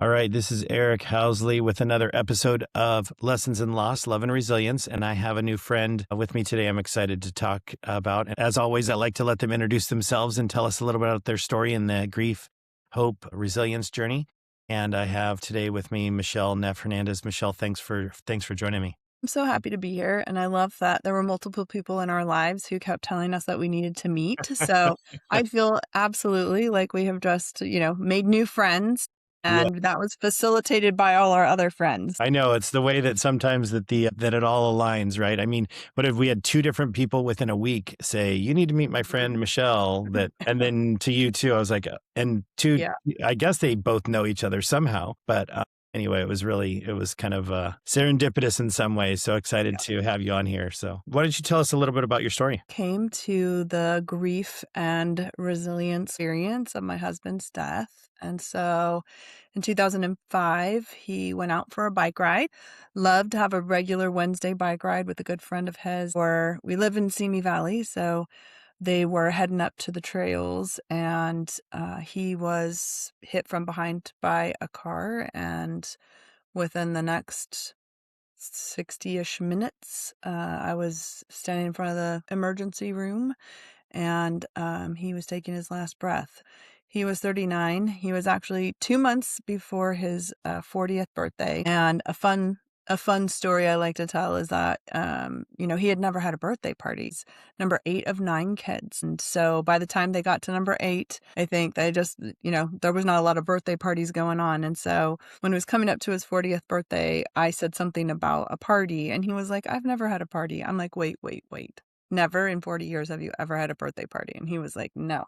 All right, this is Eric Housley with another episode of Lessons in Loss, Love and Resilience. And I have a new friend with me today I'm excited to talk about. And as always, I like to let them introduce themselves and tell us a little bit about their story and the grief, hope, resilience journey. And I have today with me Michele Neff Hernandez. Michele, thanks for joining me. I'm so happy to be here. And I love that there were multiple people in our lives who kept telling us that we needed to meet. So I feel absolutely like we have just, made new friends. Yeah. And that was facilitated by all our other friends. I know it's the way that sometimes that it all aligns, right? I mean, what if we had two different people within a week say, you need to meet my friend Michele, and then to you too, I was like, Yeah. I guess they both know each other somehow, but anyway, it was kind of serendipitous in some ways. So excited to have you on here. So why don't you tell us a little bit about your story? Came to the grief and resilience experience of my husband's death. And so in 2005, he went out for a bike ride. Loved to have a regular Wednesday bike ride with a good friend of his. Or we live in Simi Valley, so they were heading up to the trails, and he was hit from behind by a car. And within the next 60-ish minutes, I was standing in front of the emergency room, and he was taking his last breath. He was 39. He was actually 2 months before his 40th birthday. And a fun story I like to tell is that, he had never had a birthday party. He's number 8 of 9 kids. And so by the time they got to number 8, I think they just, there was not a lot of birthday parties going on. And so when it was coming up to his 40th birthday, I said something about a party. And he was like, I've never had a party. I'm like, wait. Never in 40 years have you ever had a birthday party? And he was like, no.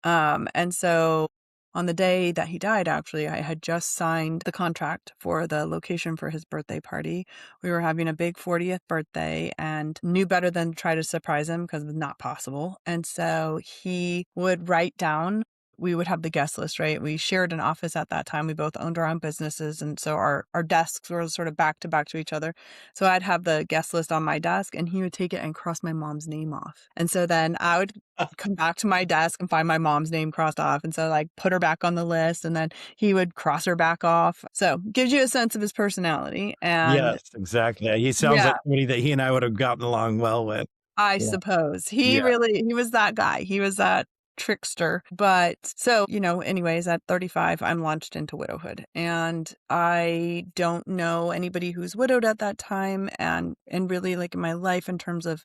And so on the day that he died, actually, I had just signed the contract for the location for his birthday party. We were having a big 40th birthday and knew better than to try to surprise him because it was not possible. And so he would write down, we would have the guest list, right? We shared an office at that time. We both owned our own businesses. And so our desks were sort of back to each other. So I'd have the guest list on my desk and he would take it and cross my mom's name off. And so then I would come back to my desk and find my mom's name crossed off. And so like put her back on the list and then he would cross her back off. So gives you a sense of his personality. And Yes, exactly. He sounds like somebody that he and I would have gotten along well with. I Yeah. suppose he Yeah. was that guy. He was that trickster. But so, anyways, at 35, I'm launched into widowhood, and I don't know anybody who's widowed at that time. And really, like in my life, in terms of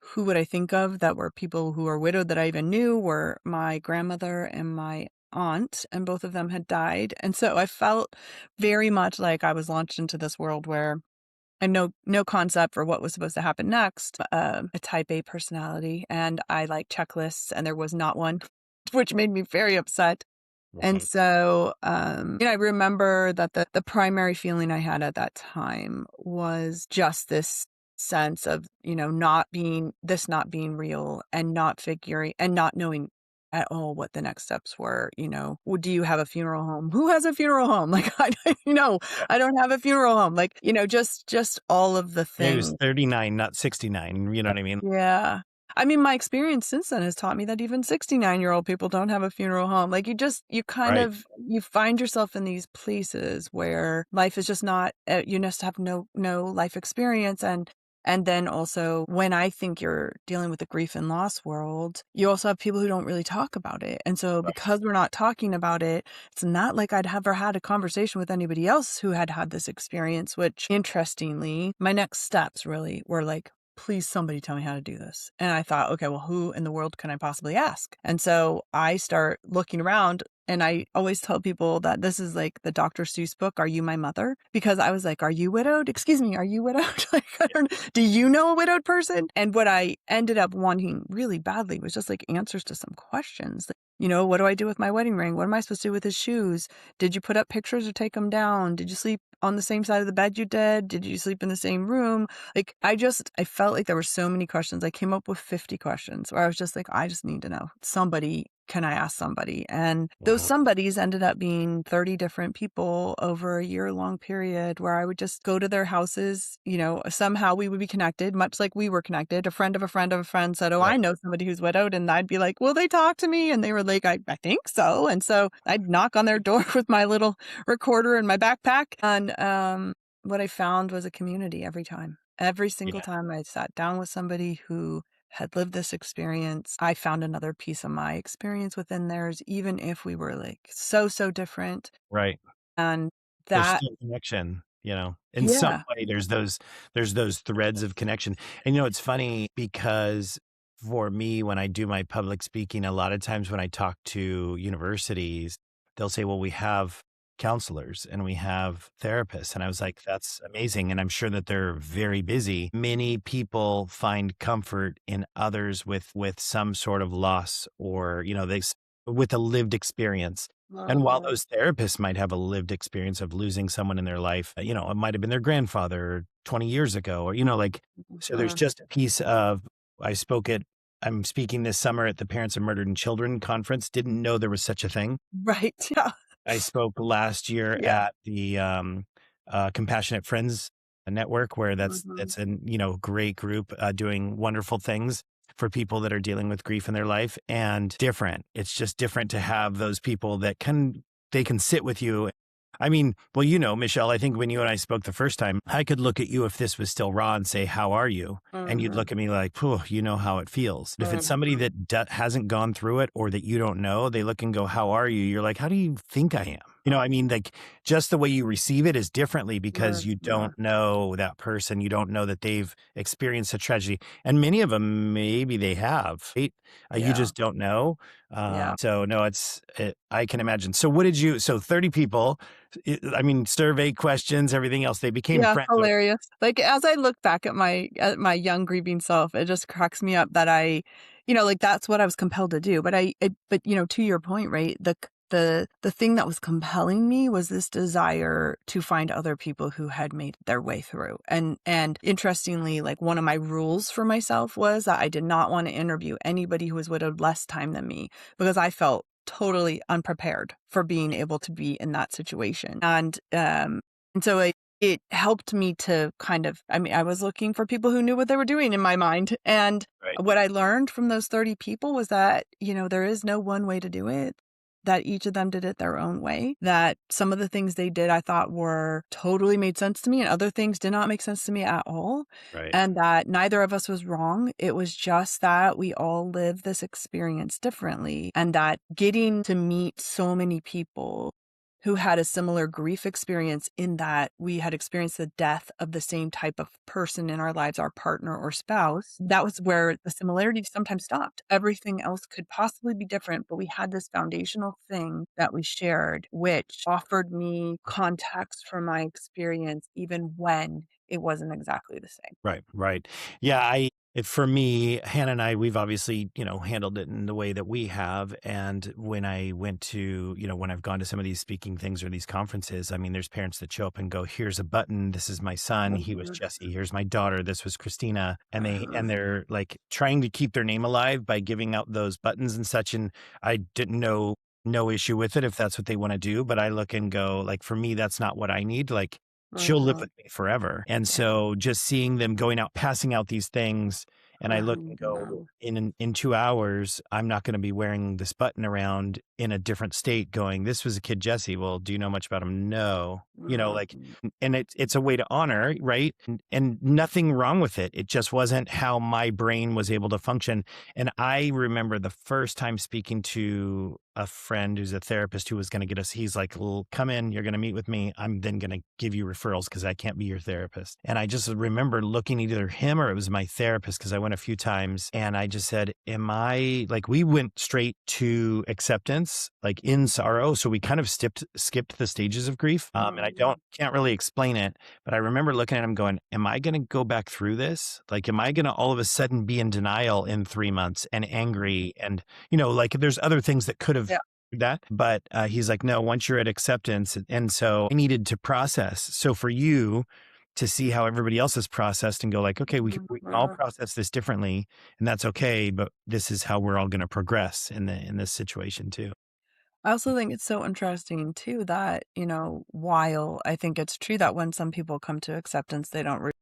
who would I think of that were people who are widowed that I even knew, were my grandmother and my aunt, and both of them had died. And so I felt very much like I was launched into this world where and no concept for what was supposed to happen next. A type A personality, and I like checklists, and there was not one, which made me very upset. And so, I remember that the primary feeling I had at that time was just this sense of, not being real and not figuring and not knowing at all what the next steps were. Do you have a funeral home? Who has a funeral home? Like, I don't have a funeral home. Like, just all of the Yeah, he things. was 39, not 69. You know what I mean? Yeah. I mean, my experience since then has taught me that even 69-year-old people don't have a funeral home. Like you kind Right. of, you find yourself in these places where life is just not, you just have no life experience. And then also when I think you're dealing with the grief and loss world, you also have people who don't really talk about it. And so because we're not talking about it, it's not like I'd ever had a conversation with anybody else who had this experience, which interestingly, my next steps really were like, please somebody tell me how to do this. And I thought, okay, well, who in the world can I possibly ask? And so I start looking around, and I always tell people that this is like the Dr. Seuss book, Are You My Mother? Because I was like, are you widowed? Excuse me, are you widowed? Do you know a widowed person? And what I ended up wanting really badly was just like answers to some questions. What do I do with my wedding ring? What am I supposed to do with his shoes? Did you put up pictures or take them down? Did you sleep on the same side of the bed you did? Did you sleep in the same room? Like, I felt like there were so many questions. I came up with 50 questions where I was just like, I just need to know. Somebody can I ask somebody? And those Wow. somebodies ended up being 30 different people over a year-long period where I would just go to their houses. Somehow we would be connected, much like we were connected. A friend of a friend of a friend said, "Oh, Right. I know somebody who's widowed." And I'd be like, "Will they talk to me?" And they were like, I think so. And so I'd knock on their door with my little recorder in my backpack. And what I found was a community every time. Every single Yeah. time I sat down with somebody who had lived this experience, I found another piece of my experience within theirs, even if we were like so, so different. Right. And There's that, still connection, in some yeah. way there's those threads of connection. And it's funny because for me, when I do my public speaking, a lot of times when I talk to universities, they'll say, well, we have counselors and we have therapists. And I was like, that's amazing. And I'm sure that they're very busy. Many people find comfort in others with some sort of loss or, with a lived experience. And while Mhm, those therapists might have a lived experience of losing someone in their life, it might have been their grandfather 20 years ago, or, so there's mhm. just a piece of, I spoke at, I'm speaking this summer at the Parents of Murdered and Children conference, didn't know there was such a thing. Right. Yeah. I spoke last year Yeah. at the Compassionate Friends Network, where Mhm. that's a great group doing wonderful things for people that are dealing with grief in their life, and different. It's just different to have those people that they can sit with you. I mean, well, Michelle, I think when you and I spoke the first time, I could look at you if this was still raw and say, "How are you?" And you'd Mhm. look at me like, "Phew, you know how it feels." If it's somebody Mhm. that hasn't gone through it or that you don't know, they look and go, "How are you?" You're like, "How do you think I am?" I mean, like just the way you receive it is differently because you Mhm. don't know that person. You don't know that they've experienced a tragedy. And many of them, maybe they have, right? You Yeah. just don't know. Yeah. So no, I can imagine. So what did so 30 people, I mean, survey questions, everything else, they became Yeah, friends. hilarious. Like, as I look back at my young grieving self, it just cracks me up that like, that's what I was compelled to do, but, to your point, right, the thing that was compelling me was this desire to find other people who had made their way through, and interestingly, like, one of my rules for myself was that I did not wanna interview anybody who was widowed less time than me, because I felt totally unprepared for being able to be in that situation, and so it helped me to I was looking for people who knew what they were doing in my mind, and Right, what I learned from those 30 people was that, there is no one way to do it, that each of them did it their own way, that some of the things they did I thought were totally made sense to me, and other things did not make sense to me at all, right, and that neither of us was wrong. It was just that we all live this experience differently, and that getting to meet so many people who had a similar grief experience, in that we had experienced the death of the same type of person in our lives, our partner or spouse. That was where the similarities sometimes stopped. Everything else could possibly be different, but we had this foundational thing that we shared, which offered me context for my experience, even when it wasn't exactly the same. right, right. Yeah, for me, Hannah and I, we've obviously, handled it in the way that we have. And when I went to, when I've gone to some of these speaking things or these conferences, I mean, there's parents that show up and go, here's a button. This is my son. He was Mhm, Jesse. Here's my daughter. This was Christina. And mhm, they're like trying to keep their name alive by giving out those buttons and such. And I didn't know, no issue with it if that's what they want to do. But I look and go, like, for me, that's not what I need. Like, she'll live mhm. with me forever. And Yeah. so just seeing them going out, passing out these things, and I look and go, Mhm, in 2 hours, I'm not going to be wearing this button around in a different state going, this was a kid, Jesse. Well, do you know much about him? No. Like, mhm. and it's a way to honor, right? And nothing wrong with it. It just wasn't how my brain was able to function. And I remember the first time speaking to a friend who's a therapist who was going to get us, he's like, well, come in, you're going to meet with me. I'm then going to give you referrals because I can't be your therapist. And I just remember looking at either him or it was my therapist because I went a few times and I just said, am I like, we went straight to acceptance, like in sorrow. So we kind of skipped the stages of grief. And I Mhm, can't really explain it, but I remember looking at him going, am I going to go back through this? Like, am I going to all of a sudden be in denial in 3 months and angry? And like there's other things that could have yeah. that, but he's like, no, once you're at acceptance. And so I needed to process. So for you, to see how everybody else is processed and go like, okay, we can all Mhm. process this differently, and that's okay, but this is how we're all going to progress in this situation too. I also think it's so interesting too that, while I think it's true that when some people come to acceptance, they don't,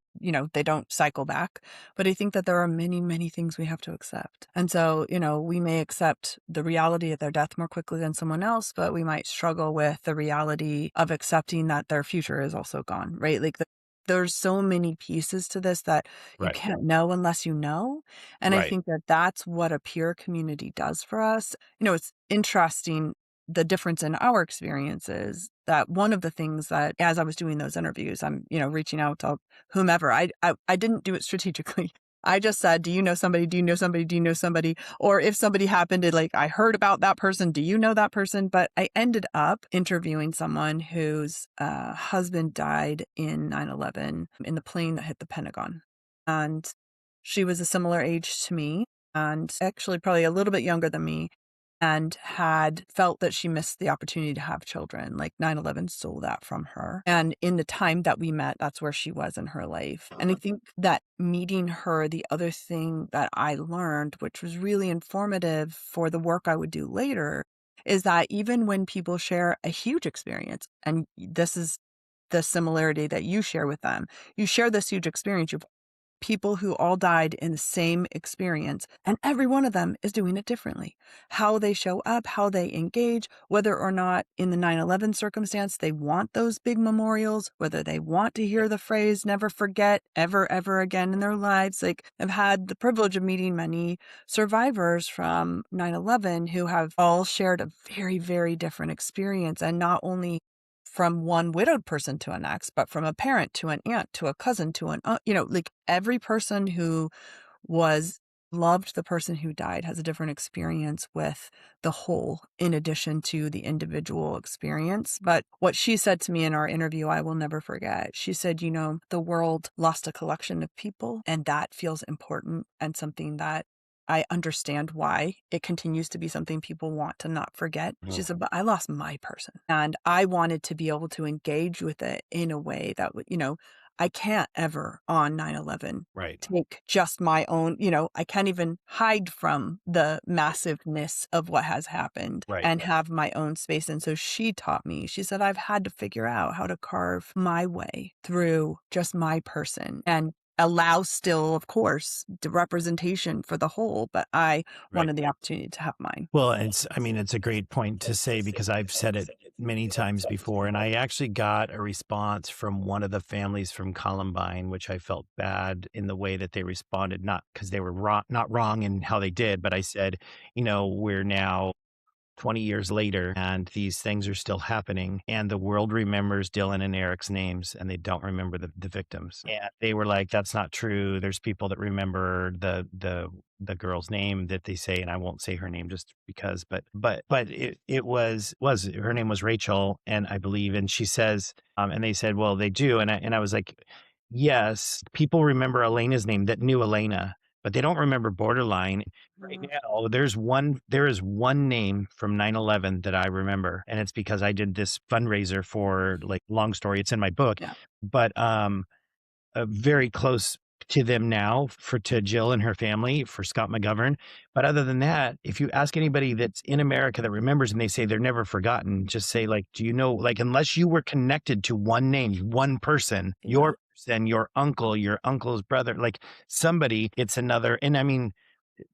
they don't cycle back. But I think that there are many, many things we have to accept. And so, we may accept the reality of their death more quickly than someone else, but we might struggle with the reality of accepting that their future is also gone, right? Like there's so many pieces to this that you Right. can't know unless you know. And I Right. think that that's what a peer community does for us. It's interesting the difference in our experiences that one of the things that as I was doing those interviews, I'm, reaching out to whomever. I didn't do it strategically. I just said, "Do you know somebody? Do you know somebody? Do you know somebody?" Or if somebody happened to like, I heard about that person. Do you know that person? But I ended up interviewing someone whose husband died in 9/11 in the plane that hit the Pentagon. And she was a similar age to me and actually probably a little bit younger than me and had felt that she missed the opportunity to have children. Like 9/11 stole that from her. And in the time that we met, that's where she was in her life. And I think that meeting her, the other thing that I learned, which was really informative for the work I would do later, is that even when people share a huge experience, and this is the similarity that you share with them, you share this huge experience, you've people who all died in the same experience, and every one of them is doing it differently. How they show up, how they engage, whether or not in the 9/11 circumstance they want those big memorials, whether they want to hear the phrase never forget ever, ever again in their lives. Like, I've had the privilege of meeting many survivors from 9/11 who have all shared a very, very different experience, and not only from one widowed person to an next, but from a parent to an aunt to a cousin to an like every person who was loved the person who died has a different experience with the whole in addition to the individual experience. But what she said to me in our interview, I will never forget. She said, the world lost a collection of people, and that feels important and something that I understand why it continues to be something people want to not forget. She Mhm. said, but I lost my person and I wanted to be able to engage with it in a way that would, I can't ever on 9/11 Right. take just my own, I can't even hide from the massiveness of what has happened Right. and have my own space. And so she taught me, she said, I've had to figure out how to carve my way through just my person and allow still, of course, the representation for the whole, but I Right. wanted the opportunity to have mine. Well, I mean, it's a great point to say because I've said it many times before. And I actually got a response from one of the families from Columbine, which I felt bad in the way that they responded, not because they were wrong, not wrong in how they did, but I said, we're now 20 years later and these things are still happening and the world remembers Dylan and Eric's names and they don't remember the victims. And they were like, that's not true. There's people that remember the girl's name that they say, and I won't say her name just because, but it was her name was Rachel, and I believe, and she says, and they said, well, they do. And I was like, yes, people remember Elena's name that knew Elena, but they don't remember Borderline. Right Mhm. now, there is one name from 9/11 that I remember, and it's because I did this fundraiser for like long story, it's in my book, Yeah. but very close to them now to Jill and her family for Scott McGovern. But other than that, if you ask anybody that's in America that remembers and they say they're never forgotten, just say like, do you know, like, unless you were connected to one name, one person, Yeah. your person, your uncle, your uncle's brother, like somebody, it's another. And I mean,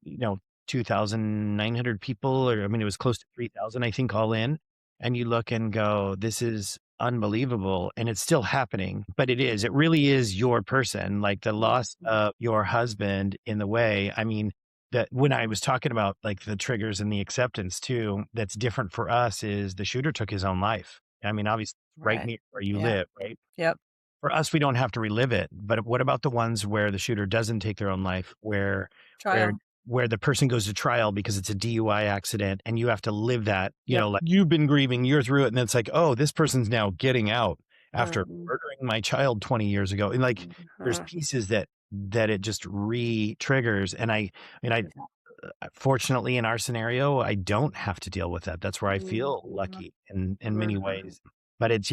you know, 2,900 people, or I mean, it was close to 3,000, I think, all in. And you look and go, this is unbelievable. And it's still happening, but it really is your person, like the loss Mhm. of your husband in the way. I mean, that when I was talking about like the triggers and the acceptance too, that's different for us is the shooter took his own life. I mean, obviously, right Right. near where you Yeah. live, right? Yep. For us, we don't have to relive it, but what about the ones where the shooter doesn't take their own life, where Trial. where the person goes to trial because it's a DUI accident and you have to live that, Yep. like you've been grieving, you're through it, and it's like, oh, this person's now getting out after Mhm. murdering my child 20 years ago. And like there's Mhm. pieces that it just re-triggers. And I mean, fortunately in our scenario, I don't have to deal with that. That's where I feel Mhm. lucky in many Mhm. ways. But it's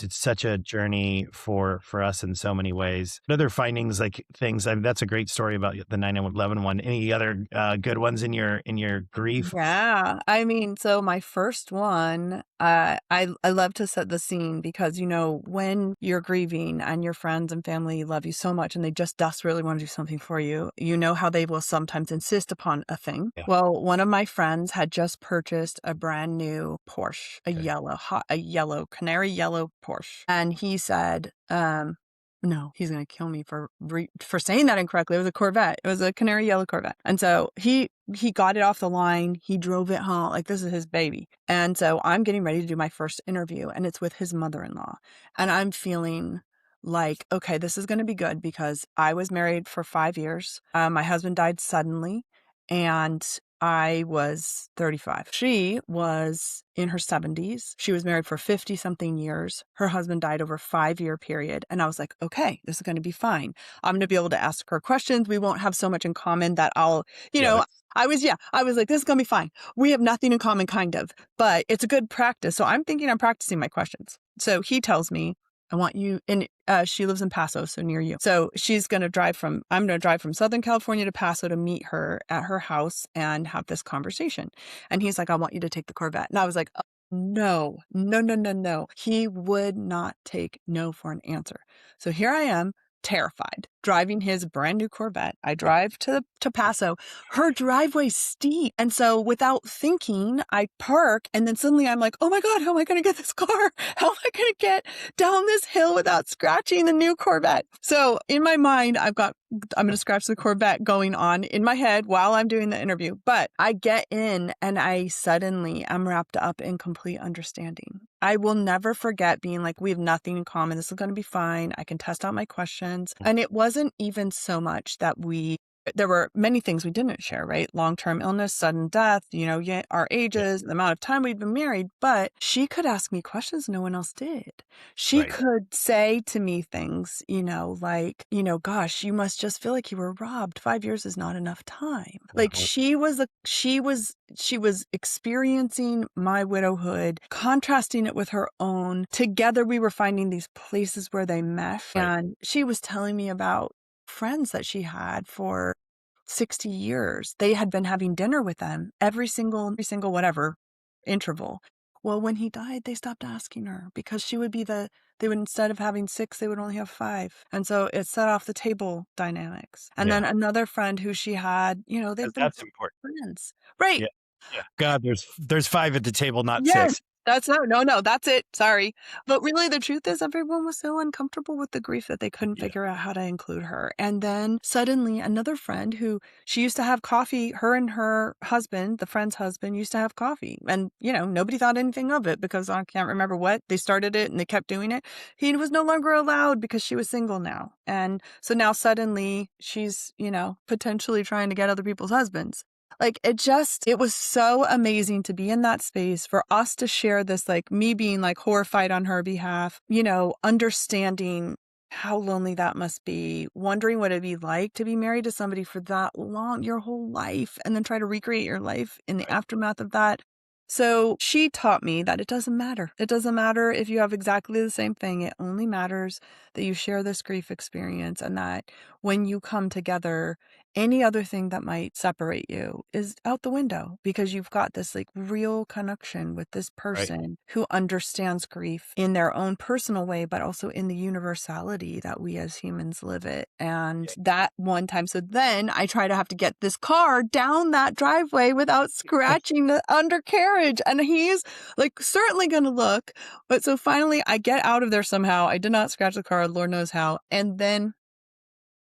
such a journey for us in so many ways. Other findings, like things, that's a great story about the 9/11 one. Any other good ones in your grief? Yeah. I mean, so my first one, I love to set the scene because, when you're grieving and your friends and family love you so much and they just desperately want to do something for you, you know how they will sometimes insist upon a thing. Yeah. Well, one of my friends had just purchased a brand new Porsche, Okay. a yellow, canary yellow Porsche. And he said, no, he's going to kill me for saying that incorrectly. It was a Corvette. It was a canary yellow Corvette. And so he got it off the line. He drove it home. Like, this is his baby. And so I'm getting ready to do my first interview, and it's with his mother-in-law. And I'm feeling like, okay, this is going to be good because I was married for 5 years. My husband died suddenly, and I was 35. She was in her 70s. She was married for 50 something years. Her husband died over a 5-year period. And I was like, okay, this is going to be fine. I'm going to be able to ask her questions. We won't have so much in common that you Yeah. know, I was like, this is going to be fine. We have nothing in common, kind of, but it's a good practice. So I'm thinking I'm practicing my questions. So he tells me, I want you, and she lives in Paso, so near you. So I'm going to drive from Southern California to Paso to meet her at her house and have this conversation. And he's like, I want you to take the Corvette. And I was like, oh, no, no, no, no, no. He would not take no for an answer. So here I am, terrified, driving his brand new Corvette. I drive to Paso. Her driveway's steep. And so without thinking, I park, and then suddenly I'm like, oh my God, how am I going to get this car? How am I going to get down this hill without scratching the new Corvette? So in my mind, I'm going to scratch the Corvette going on in my head while I'm doing the interview. But I get in and I suddenly am wrapped up in complete understanding. I will never forget being like, we have nothing in common. This is going to be fine. I can test out my questions. And it wasn't even so much that there were many things we didn't share, right? Long-term illness, sudden death, our Yeah. ages, the amount of time we'd been married, but she could ask me questions no one else did. She Right. could say to me things, like, gosh, you must just feel like you were robbed. 5 years is not enough time. Like, Wow. she was experiencing my widowhood, contrasting it with her own. Together, we were finding these places where they mesh. Right. And she was telling me about friends that she had for 60 years. They had been having dinner with them every single whatever interval. Well, when he died, they stopped asking her because they would, instead of having 6, they would only have 5. And so it set off the table dynamics. And then Yeah. another friend who she had, they've been That's important. friends. Right. Yeah. Yeah. God, there's 5 at the table, not Yes. 6. That's no, that's it. Sorry. But really, the truth is everyone was so uncomfortable with the grief that they couldn't Yeah. figure out how to include her. And then suddenly another friend who she used to have coffee, her and her husband, the friend's husband, used to have coffee. And, nobody thought anything of it because I can't remember what. They started it and they kept doing it. He was no longer allowed because she was single now. And so now suddenly she's, potentially trying to get other people's husbands. Like, it was so amazing to be in that space for us to share this, like me being like horrified on her behalf, understanding how lonely that must be, wondering what it'd be like to be married to somebody for that long, your whole life, and then try to recreate your life in the Right. aftermath of that. So she taught me that it doesn't matter. It doesn't matter if you have exactly the same thing. It only matters that you share this grief experience, and that when you come together, any other thing that might separate you is out the window because you've got this like real connection with this Right. person who understands grief in their own personal way, but also in the universality that we as humans live it. And that one time, so then I try to have to get this car down that driveway without scratching the undercarriage. And he's like certainly going to look. But so finally I get out of there somehow. I did not scratch the car, Lord knows how. And then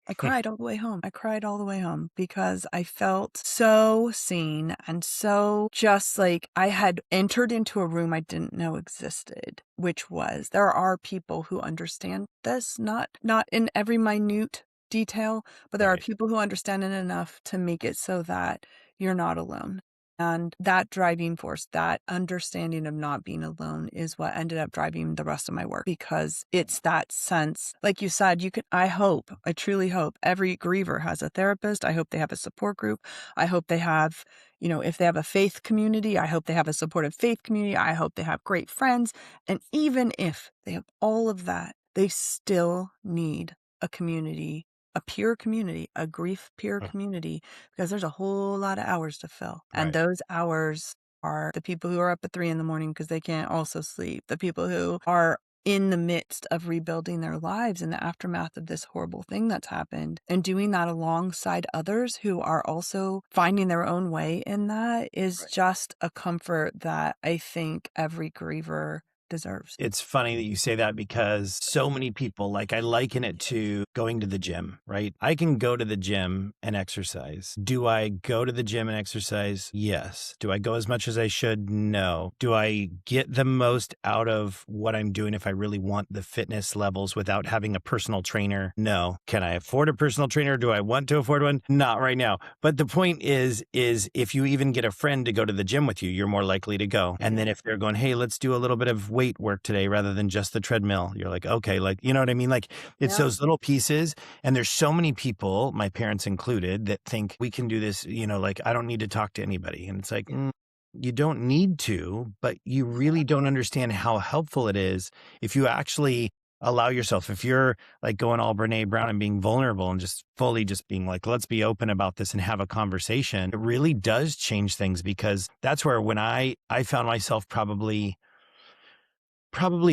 I cried all the way home. I cried all the way home because I felt so seen and so just like I had entered into a room I didn't know existed, which was there are people who understand this, not in every minute detail, but there are Right. people who understand it enough to make it so that you're not alone. And that driving force, that understanding of not being alone is what ended up driving the rest of my work, because it's that sense, like you said, I truly hope every griever has a therapist. I hope they have a support group. I hope they have, if they have a faith community, I hope they have a supportive faith community. I hope they have great friends. And even if they have all of that, they still need a community, a peer community, a grief peer Mm. community, because there's a whole lot of hours to fill. And Right. those hours are the people who are up at 3 a.m. because they can't also sleep, the people who are in the midst of rebuilding their lives in the aftermath of this horrible thing that's happened, and doing that alongside others who are also finding their own way in that is Right. just a comfort that I think every griever deserves. It's funny that you say that because so many people, like I liken it to going to the gym, right? I can go to the gym and exercise. Do I go to the gym and exercise? Yes. Do I go as much as I should? No. Do I get the most out of what I'm doing if I really want the fitness levels without having a personal trainer? No. Can I afford a personal trainer? Do I want to afford one? Not right now. But the point is if you even get a friend to go to the gym with you, you're more likely to go. And then if they're going, hey, let's do a little bit of weight work today rather than just the treadmill, you're like, okay, like, you know what I mean? Like it's Yeah. those little pieces. And there's so many people, my parents included, that think we can do this, like I don't need to talk to anybody. And it's like, you don't need to, but you really don't understand how helpful it is if you actually allow yourself, if you're like going all Brene Brown and being vulnerable and just fully just being like, let's be open about this and have a conversation. It really does change things, because that's where when I found myself probably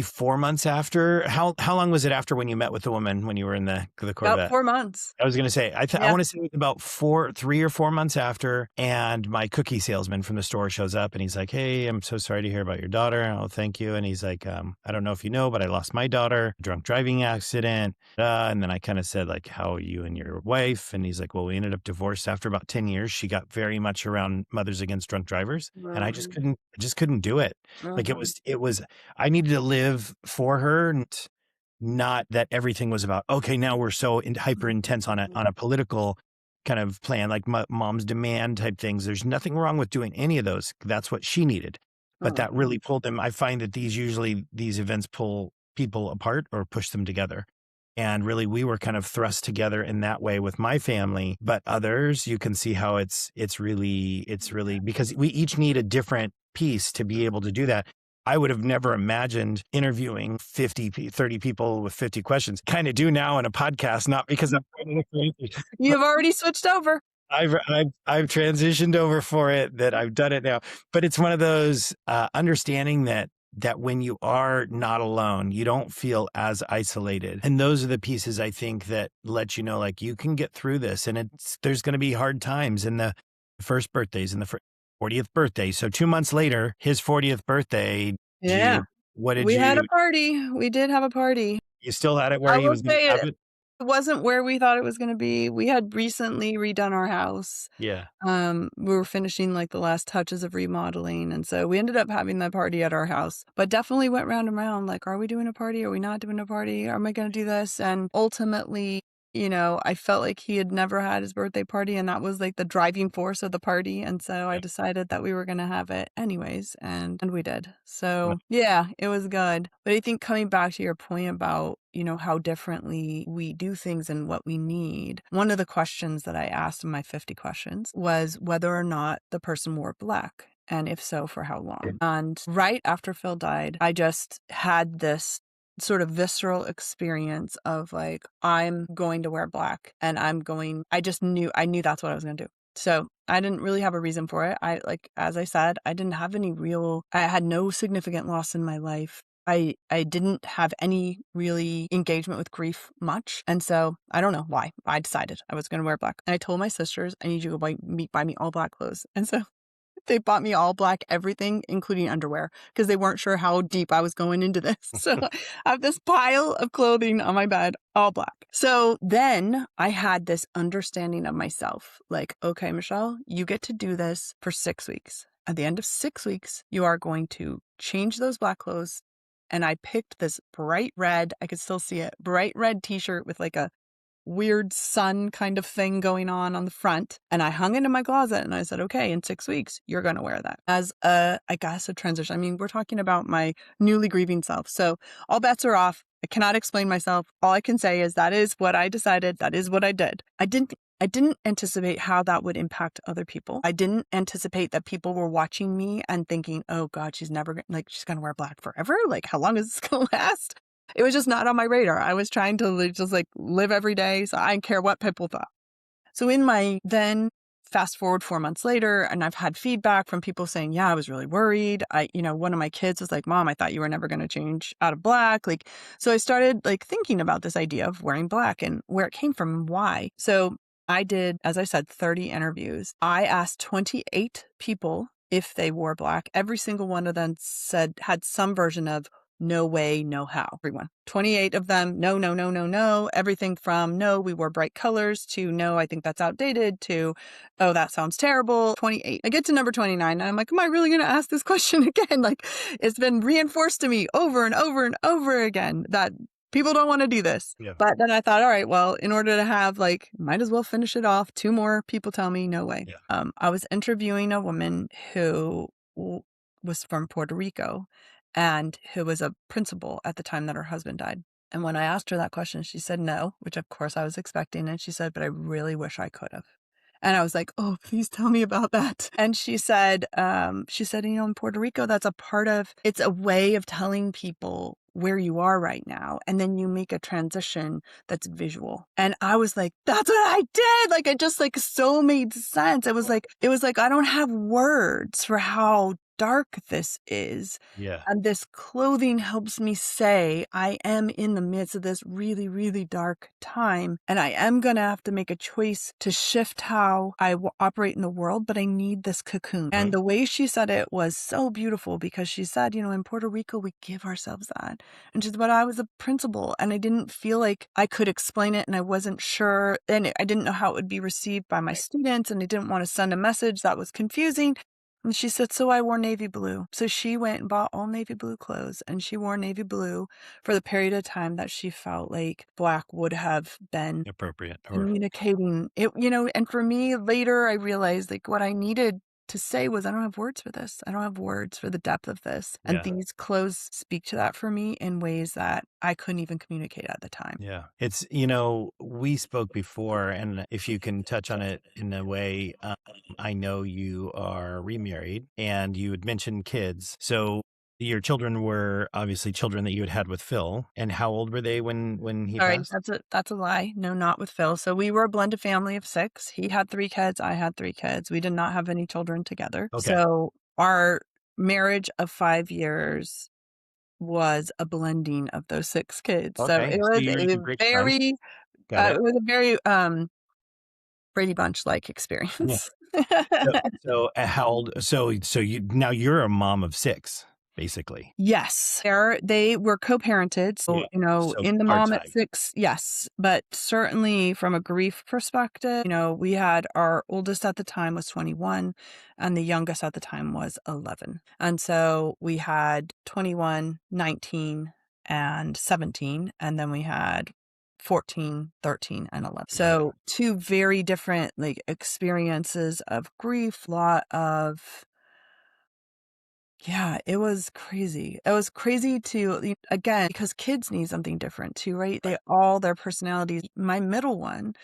4 months after. How long was it after when you met with the woman when you were in the About Corvette? 4 months. I was going to say, I Yeah. want to say it was about 3 or 4 months after. And my cookie salesman from the store shows up and he's like, hey, I'm so sorry to hear about your daughter. Oh, thank you. And he's like, I don't know if you know, but I lost my daughter, drunk driving accident. And then I kind of said, like, how are you and your wife? And he's like, well, we ended up divorced after about 10 years. She got very much around Mothers Against Drunk Drivers. And I just couldn't do it. Like it was, I needed to live for her, and not that everything was about, okay, now we're so hyper intense on a political kind of plan, like mom's demand type things. There's nothing wrong with doing any of those. That's what she needed. But that really pulled them. I find that these events pull people apart or push them together. And really, we were kind of thrust together in that way with my family. But others, you can see how it's really because we each need a different piece to be able to do that. I would have never imagined interviewing 30 people with 50 questions. Kind of do now in a podcast, not because I'm crazy. You've already switched over. I've transitioned over for it, that I've done it now. But it's one of those understanding that when you are not alone, you don't feel as isolated. And those are the pieces I think that let you know, like, you can get through this. And there's going to be hard times in the first birthdays and the 40th birthday. So 2 months later, his 40th birthday, Yeah. We had a party. We did have a party. you still had it where I he will was going say to have it it? wasn't where we thought it was gonna be. We had recently redone our house. Yeah. We were finishing, like, the last touches of remodeling, and so we ended up having the party at our house, but definitely went round and round, like, "Are we doing a party? Are we not doing a party? Am I gonna do this?" And ultimately, I felt like he had never had his birthday party, and that was, like, the driving force of the party, and so I Yeah. decided that we were gonna have it anyways, and we did. So, yeah, it was good. But I think coming back to your point about, how differently we do things and what we need, one of the questions that I asked in my 50 questions was whether or not the person wore black, and if so, for how long. And right after Phil died, I just had this sort of visceral experience of, like, I'm going to wear black, and I knew that's what I was going to do. So I didn't really have a reason for it. As I said, I had no significant loss in my life. I didn't have any really engagement with grief much. And so I don't know why. I decided I was going to wear black. And I told my sisters, I need you to buy me all black clothes. And so they bought me all black everything, including underwear, because they weren't sure how deep I was going into this. So I have this pile of clothing on my bed, all black. So then I had this understanding of myself, like, okay, Michele, you get to do this for 6 weeks. At the end of 6 weeks, you are going to change those black clothes. And I picked this bright red, I could still see it, bright red t-shirt with like a weird sun kind of thing going on the front. And I hung it in my closet and I said, okay, in 6 weeks, you're going to wear that as I guess, a transition. I mean, we're talking about my newly grieving self. So all bets are off. I cannot explain myself. All I can say is that is what I decided. That is what I did. I didn't anticipate how that would impact other people. I didn't anticipate that people were watching me and thinking, oh God, she's never she's going to wear black forever. Like, how long is this going to last? It was just not on my radar. I was trying to just live every day. So I didn't care what people thought. So then fast forward 4 months later, and I've had feedback from people saying, yeah, I was really worried. One of my kids was like, Mom, I thought you were never going to change out of black. So I started thinking about this idea of wearing black and where it came from and why. So I did, as I said, 30 interviews. I asked 28 people if they wore black. Every single one of them had some version of no way, no how. Everyone. 28 of them, no, no, no, no, no. Everything from no, we wore bright colors to no, I think that's outdated to, oh, that sounds terrible. 28. I get to number 29 and I'm like, am I really going to ask this question again? It's been reinforced to me over and over and over again that people don't want to do this. Yeah. But then I thought, all right, well, in order to have might as well finish it off. 2 more people tell me no way. Yeah. I was interviewing a woman who was from Puerto Rico and who was a principal at the time that her husband died. And when I asked her that question, she said no, which of course I was expecting. And she said, but I really wish I could have. And I was like, oh, please tell me about that. And she said, in Puerto Rico, it's a way of telling people where you are right now. And then you make a transition that's visual. And I was like, that's what I did. It just so made sense. It was like, I don't have words for how dark this is. Yeah. And this clothing helps me say I am in the midst of this really, really dark time. And I am going to have to make a choice to shift how I operate in the world, but I need this cocoon. Mm-hmm. And the way she said it was so beautiful because she said, in Puerto Rico, we give ourselves that. And she said, but I was a principal and I didn't feel like I could explain it and I wasn't sure. And I didn't know how it would be received by my students. And I didn't want to send a message that was confusing. And she said, so I wore navy blue. So she went and bought all navy blue clothes and she wore navy blue for the period of time that she felt like black would have been appropriate communicating it, and for me later, I realized what I needed to say was, I don't have words for this. I don't have words for the depth of this. And Yeah. these clothes speak to that for me in ways that I couldn't even communicate at the time. Yeah. It's, we spoke before, and if you can touch on it in a way, I know you are remarried and you had mentioned kids. So your children were obviously children that you had with Phil. And how old were they when he Sorry, passed? that's a lie. No, not with Phil. So we were a blended family of 6. He had 3 kids. I had 3 kids. We did not have any children together. Okay. So our marriage of 5 years was a blending of those 6 kids. So Okay. it So was you're a a great very, bunch. Got it. it was a very Brady Bunch-like experience. So how old? So now you're a mom of 6, basically. Yes. They were co-parented. So, Yeah. So in the mom at part-time. 6, yes. But certainly from a grief perspective, we had our oldest at the time was 21 and the youngest at the time was 11. And so we had 21, 19, and 17. And then we had 14, 13, and 11. So 2 very different experiences of grief, lot of yeah, it was crazy. It was crazy again, because kids need something different too, right? Their personalities. My middle one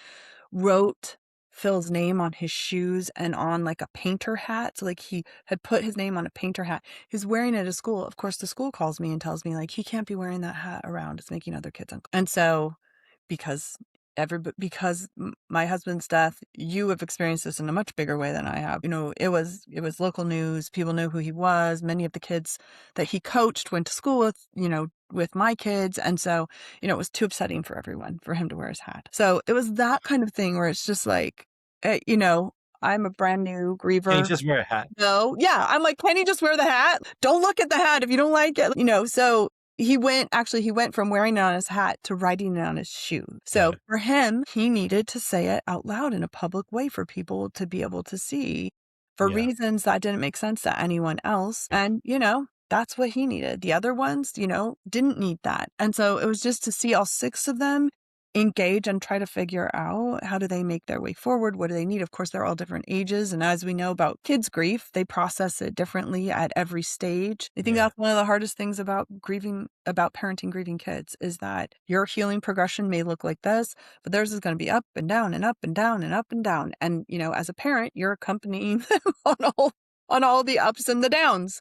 wrote Phil's name on his shoes and on a painter hat. So he had put his name on a painter hat. He's wearing it at school. Of course, the school calls me and tells me he can't be wearing that hat around. It's making other kids uncomfortable. And so because my husband's death, you have experienced this in a much bigger way than I have. It was local news. People knew who he was. Many of the kids that he coached went to school with my kids. And so, it was too upsetting for everyone for him to wear his hat. So it was that kind of thing where it's just I'm a brand new griever. Can you just wear a hat? No. Yeah. I'm like, can he just wear the hat? Don't look at the hat if you don't like it. So he went from wearing it on his hat to writing it on his shoe. So for him, he needed to say it out loud in a public way for people to be able to see for reasons that didn't make sense to anyone else. And, that's what he needed. The other ones, didn't need that. And so it was just to see all 6 of them engage and try to figure out how do they make their way forward? What do they need? Of course, they're all different ages. And as we know about kids' grief, they process it differently at every stage. I think Yeah. that's one of the hardest things about parenting grieving kids is that your healing progression may look like this, but theirs is going to be up and down and up and down and up and down. And, as a parent, you're accompanying them on all the ups and the downs.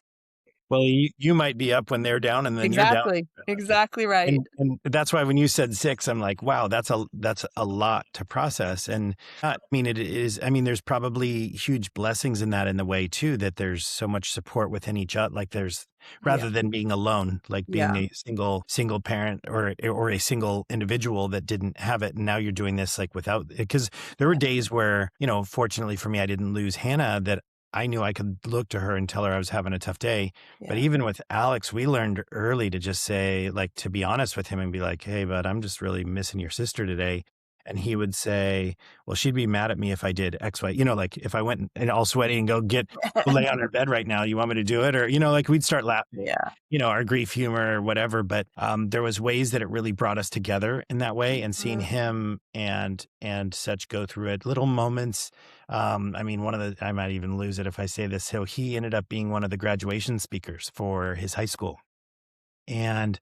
Well, you might be up when they're down, and then you're down. Exactly right. And that's why when you said 6, I'm like, wow, that's a lot to process. And I mean, it is. I mean, there's probably huge blessings in that in the way too, that there's so much support within each other. Like rather than being alone, like being a single parent or a single individual that didn't have it, and now you're doing this like without. Because there were days where, fortunately for me, I didn't lose Hannah, that I knew I could look to her and tell her I was having a tough day. Yeah. But even with Alex, we learned early to just say, like, to be honest with him and be like, hey, bud, I'm just really missing your sister today. And he would say, well, she'd be mad at me if I did X, Y, like if I went and all sweaty and go lay on her bed right now, you want me to do it? Or, like we'd start laughing, our grief humor or whatever. But there was ways that it really brought us together in that way, and seeing him and such go through it, little moments. I mean, I might even lose it if I say this. So he ended up being one of the graduation speakers for his high school. And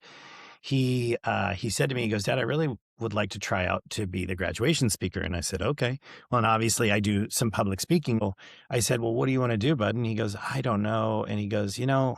he said to me, he goes, Dad, I really would like to try out to be the graduation speaker. And I said, okay. Well, and obviously I do some public speaking. Well, I said, well, what do you want to do, bud? And he goes, I don't know. And he goes, and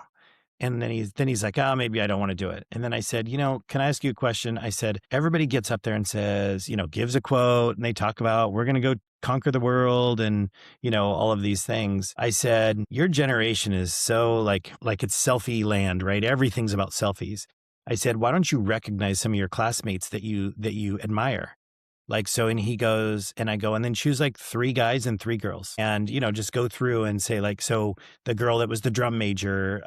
then he's like, oh, maybe I don't want to do it. And then I said, can I ask you a question? I said, everybody gets up there and says, gives a quote, and they talk about, we're going to go conquer the world and, all of these things. I said, your generation is so like it's selfie land, right? Everything's about selfies. I said, why don't you recognize some of your classmates that you admire? Like, so, and he goes, and I go, and then choose like 3 guys and 3 girls, and, just go through and say, like, so the girl that was the drum major,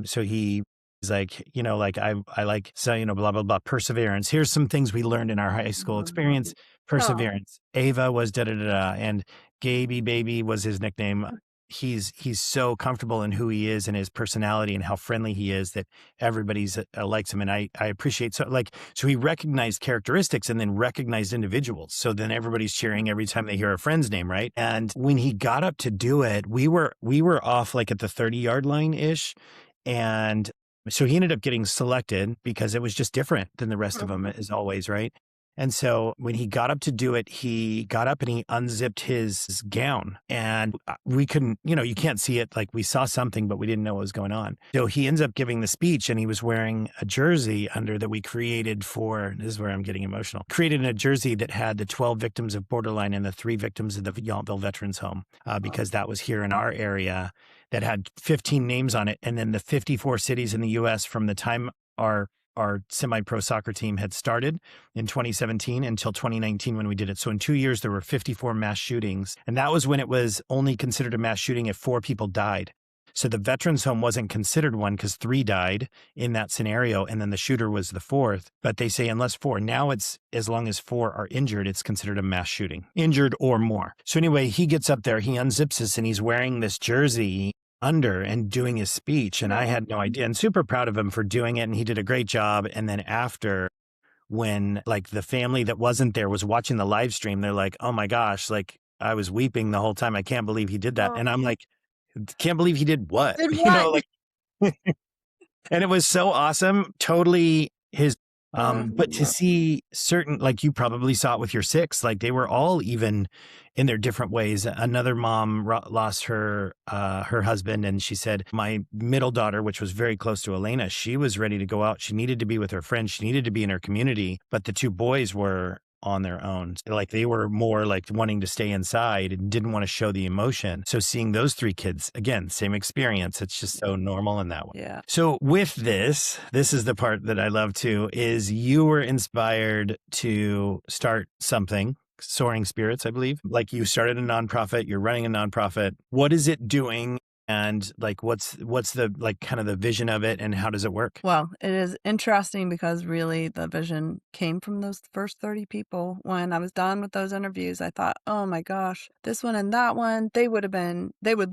so he's like, like, I like, so, blah, blah, blah, perseverance. Here's some things we learned in our high school experience. Perseverance. Ava was da da da da, and Gaby Baby was his nickname. He's so comfortable in who he is and his personality and how friendly he is that everybody's likes him. And I appreciate, so he recognized characteristics and then recognized individuals. So then everybody's cheering every time they hear a friend's name, right? And when he got up to do it, we were off like at the 30-yard line ish. And so he ended up getting selected because it was just different than the rest of them, as always, right? And so when he got up to do it, he got up and he unzipped his gown, and we couldn't, you can't see it. Like, we saw something, but we didn't know what was going on. So he ends up giving the speech, and he was wearing a jersey under that we created for, this is where I'm getting emotional, created a jersey that had the 12 victims of borderline and the 3 victims of the Yountville Veterans Home, because that was here in our area, that had 15 names on it. And then the 54 cities in the U.S. from the time our semi-pro soccer team had started in 2017 until 2019 when we did it. So in 2 years, there were 54 mass shootings. And that was when it was only considered a mass shooting if 4 people died. So the veterans home wasn't considered one because 3 died in that scenario. And then the shooter was the 4th. But they say unless 4, now it's as long as 4 are injured, it's considered a mass shooting, injured or more. So anyway, he gets up there, he unzips this, and he's wearing this jersey under and doing his speech. And I had no idea, and super proud of him for doing it. And he did a great job. And then after, when like the family that wasn't there was watching the live stream, they're like, oh my gosh, like I was weeping the whole time. I can't believe he did that. And I'm like, can't believe he did what? And it was so awesome. Totally his, but to see certain, like you probably saw it with your 6, like they were all even in their different ways. Another mom lost her husband, and she said, my middle daughter, which was very close to Elena, she was ready to go out. She needed to be with her friends. She needed to be in her community, but the 2 boys were on their own. Like they were more like wanting to stay inside and didn't want to show the emotion. So seeing those 3 kids, again, same experience. It's just so normal in that way. Yeah. So with this is the part that I love too, is you were inspired to start something, Soaring Spirits, I believe. Like you started a nonprofit, you're running a nonprofit. What is it doing? And like, what's the, like, kind of the vision of it, and how does it work? Well, it is interesting because really the vision came from those first 30 people. When I was done with those interviews, I thought, oh my gosh, this one and that one, they would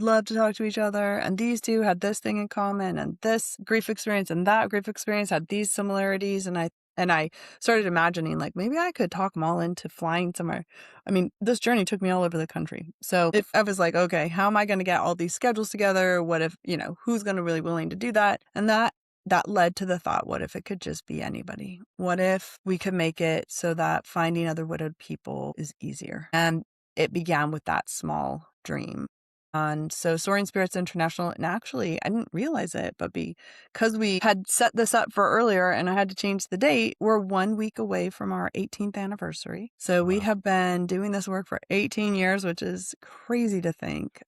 love to talk to each other. And these 2 had this thing in common, and this grief experience and that grief experience had these similarities. And And I started imagining, like, maybe I could talk them all into flying somewhere. I mean, this journey took me all over the country. So if I was like, okay, how am I going to get all these schedules together? What if, who's going to really willing to do that? And that led to the thought, what if it could just be anybody? What if we could make it so that finding other widowed people is easier? And it began with that small dream. And so Soaring Spirits International, and actually I didn't realize it, but because we had set this up for earlier and I had to change the date, we're 1 week away from our 18th anniversary. So we Wow. have been doing this work for 18 years, which is crazy to think.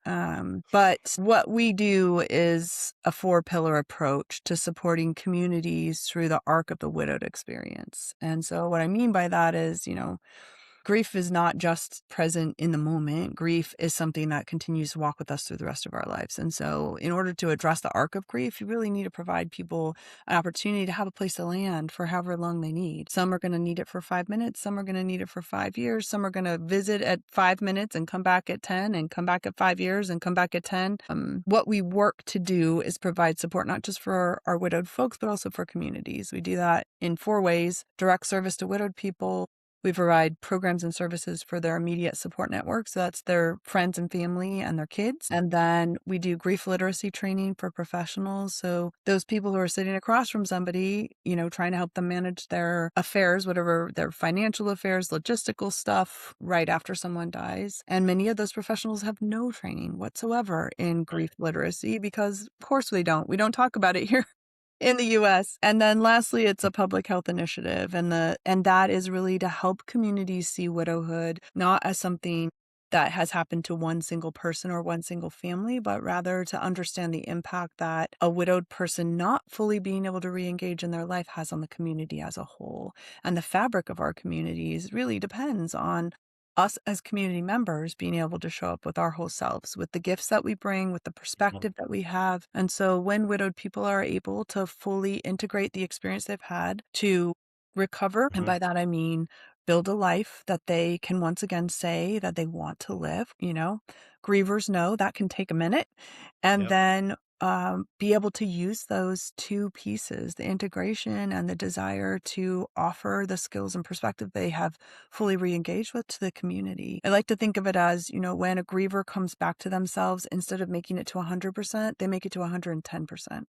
But what we do is a 4-pillar approach to supporting communities through the arc of the widowed experience. And so what I mean by that is, grief is not just present in the moment. Grief is something that continues to walk with us through the rest of our lives. And so in order to address the arc of grief, you really need to provide people an opportunity to have a place to land for however long they need. Some are going to need it for 5 minutes. Some are going to need it for 5 years. Some are going to visit at 5 minutes and come back at 10 and come back at 5 years and come back at 10. What we work to do is provide support, not just for our widowed folks, but also for communities. We do that in 4 ways: direct service to widowed people. We provide programs and services for their immediate support network. So that's their friends and family and their kids. And then we do grief literacy training for professionals. So those people who are sitting across from somebody, trying to help them manage their affairs, whatever their financial affairs, logistical stuff, right after someone dies. And many of those professionals have no training whatsoever in grief literacy because, of course, we don't. We don't talk about it here in the US. And then lastly, it's a public health initiative. And that is really to help communities see widowhood not as something that has happened to one single person or one single family, but rather to understand the impact that a widowed person not fully being able to re-engage in their life has on the community as a whole. And the fabric of our communities really depends on us as community members being able to show up with our whole selves, with the gifts that we bring, with the perspective that we have. And so when widowed people are able to fully integrate the experience they've had to recover, and by that I mean build a life that they can once again say that they want to live, grievers know that can take a minute. And Yep. then be able to use those 2 pieces, the integration and the desire to offer the skills and perspective they have fully re-engaged with to the community. I like to think of it as, when a griever comes back to themselves, instead of making it to 100%, they make it to 110%.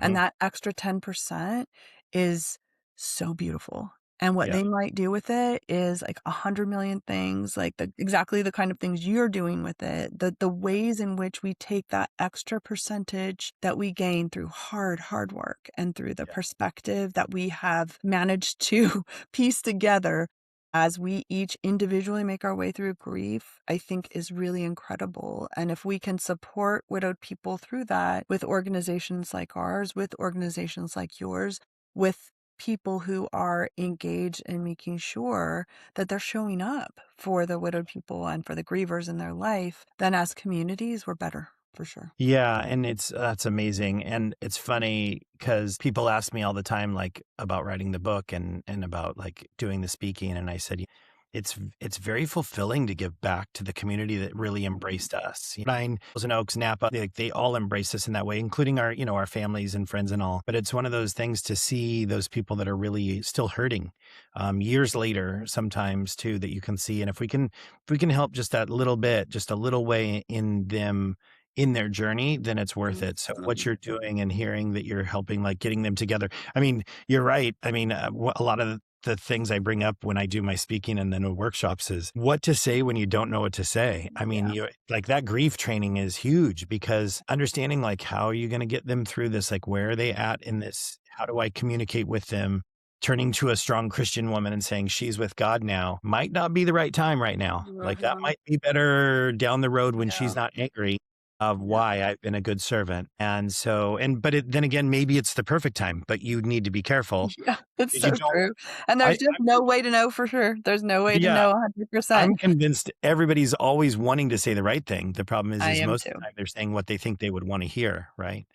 And Uh-huh. that extra 10% is so beautiful. And what Yeah. they might do with it is like 100 million things, like exactly the kind of things you're doing with it. The ways in which we take that extra percentage that we gain through hard work and through the Yeah. perspective that we have managed to piece together as we each individually make our way through grief, I think is really incredible. And if we can support widowed people through that with organizations like ours, with organizations like yours, with people who are engaged in making sure that they're showing up for the widowed people and for the grievers in their life, then as communities, we're better for sure. Yeah, and that's amazing, and it's funny because people ask me all the time, like, about writing the book and about, like, doing the speaking, and I said, it's very fulfilling to give back to the community that really embraced us. Pine, Thousand Oaks, Napa, they all embrace us in that way, including our families and friends and all. But it's one of those things to see those people that are really still hurting, years later, sometimes too, that you can see. And if we can help just that little bit, just a little way in them in their journey, then it's worth it. So what you're doing and hearing that you're helping, like getting them together. I mean, you're right. I mean, a lot of the things I bring up when I do my speaking and then the workshops is what to say when you don't know what to say. I mean, Yeah. you like that grief training is huge because understanding like how are you going to get them through this? Like where are they at in this? How do I communicate with them? Turning to a strong Christian woman and saying she's with God now might not be the right time right now. Like that Mhm. might be better down the road when she's Yeah. not angry of Yeah. why I've been a good servant. And so, then again, maybe it's the perfect time, but you need to be careful Yeah, it's because so you don't, true. And there's I, just no way to know for sure. There's no way to yeah, know 100%. I'm convinced everybody's always wanting to say the right thing. The problem I is am most of too. the time they're saying what they think they would want to hear. Right.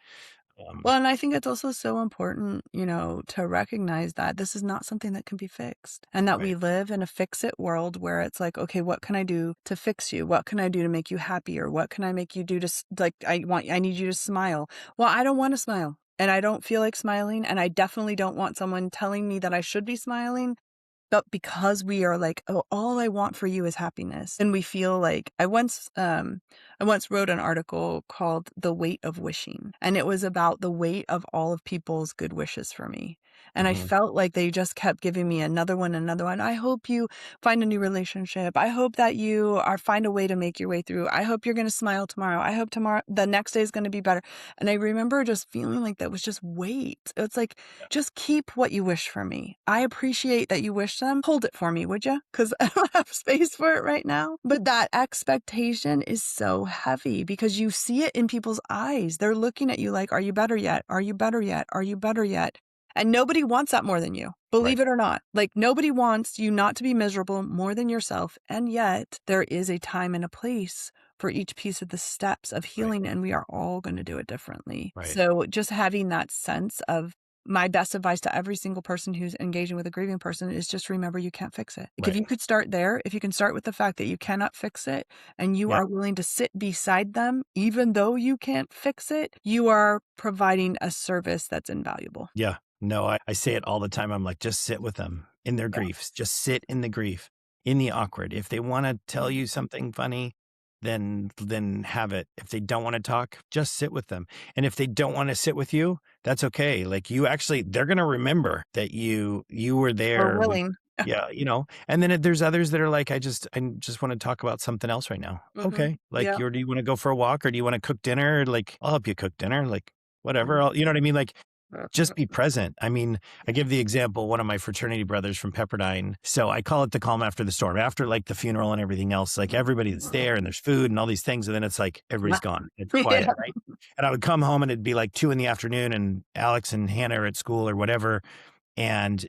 Well, and I think it's also so important, to recognize that this is not something that can be fixed and that we Right. live in a fix-it world where it's like, okay, what can I do to fix you? What can I do to make you happier? What can I make you do to, I need you to smile. Well, I don't want to smile. and I don't feel like smiling, and I definitely don't want someone telling me that I should be smiling. But because we are like, "Oh, all I want for you is happiness," and we feel like I once wrote an article called "The Weight of Wishing," and it was about the weight of all of people's good wishes for me, and I Hmm. felt like they just kept giving me another one, another one. "I hope you find a new relationship. I hope that you are find a way to make your way through. I hope you're gonna smile tomorrow. I hope tomorrow the next day is gonna be better." And I remember just feeling like that was just weight. It's like, just keep what you wish for me. I appreciate that you wish them. Hold it for me, would you? Because I don't have space for it right now. But that expectation is so heavy because you see it in people's eyes. They're looking at you like, are you better yet? Are you better yet? Are you better yet? And nobody wants that more than you, Right. believe it or not. Like, nobody wants you not to be miserable more than yourself. And yet, there is a time and a place for each piece of the steps of Right. healing, and we are all going to do it differently. Right. So, just having that sense of my best advice to every single person who's engaging with a grieving person is just remember you can't fix it. Like, if Right. you could start there, if you can start with the fact that you cannot fix it and you Yeah. are willing to sit beside them, even though you can't fix it, you are providing a service that's invaluable. Yeah. No, I say it all the time. I'm like, just sit with them in their Yeah. griefs. Just sit in the grief, in the awkward. If they want to tell you something funny, then have it. If they don't want to talk, just sit with them. And if they don't want to sit with you, that's okay. Like you actually, they're gonna remember that you were Or there. willing. Yeah, And then there's others that are like, I just want to talk about something else right now. Mhm. Okay, like, Yeah. do you want to go for a walk or do you want to cook dinner? Like, I'll help you cook dinner. Like, whatever. Mhm. You know what I mean? Like, just Mhm. be present. I mean, I give the example, one of my fraternity brothers from Pepperdine. So I call it the calm after the storm. After like the funeral and everything else, like everybody that's there and there's food and all these things. And then it's like everybody's gone. It's Yeah. quiet, right? And I would come home and it'd be like 2 in the afternoon and Alex and Hannah are at school or whatever. And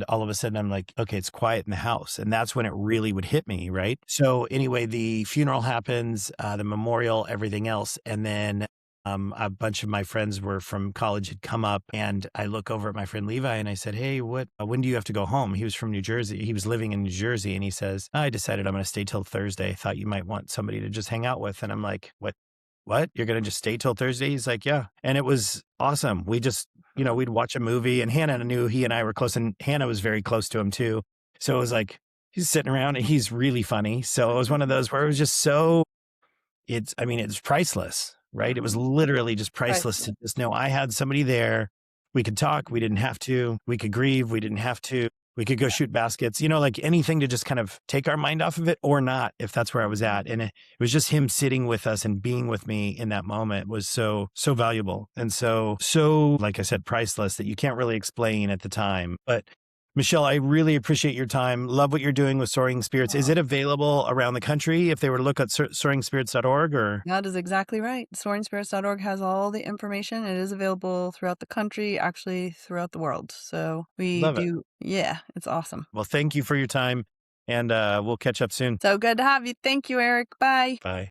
all of a sudden I'm like, okay, it's quiet in the house. And that's when it really would hit me, right? So anyway, the funeral happens, the memorial, everything else. And then a bunch of my friends were from college had come up and I look over at my friend Levi and I said, hey, when do you have to go home? He was from New Jersey. He was living in New Jersey. And he says, I decided I'm going to stay till Thursday. I thought you might want somebody to just hang out with. And I'm like, what? You're going to just stay till Thursday? He's like, yeah. And it was awesome. We just, we'd watch a movie and Hannah knew he and I were close and Hannah was very close to him too. So it was like, he's sitting around and he's really funny. So it was one of those where it was just it's priceless, right? It was literally just priceless Priceless. to just know I had somebody there. We could talk. We didn't have to. We could grieve. We didn't have to. We could go shoot baskets, like anything to just kind of take our mind off of it or not, if that's where I was at. And it was just him sitting with us and being with me in that moment was so, so valuable. And so, like I said, priceless that you can't really explain at the time. But Michele, I really appreciate your time. Love what you're doing with Soaring Spirits. Is it available around the country if they were to look at soaringspirits.org or? That is exactly right. SoaringSpirits.org has all the information. It is available throughout the country, actually throughout the world. So we Love it. do, yeah, it's awesome. Well, thank you for your time and we'll catch up soon. So good to have you. Thank you, Eric. Bye. Bye.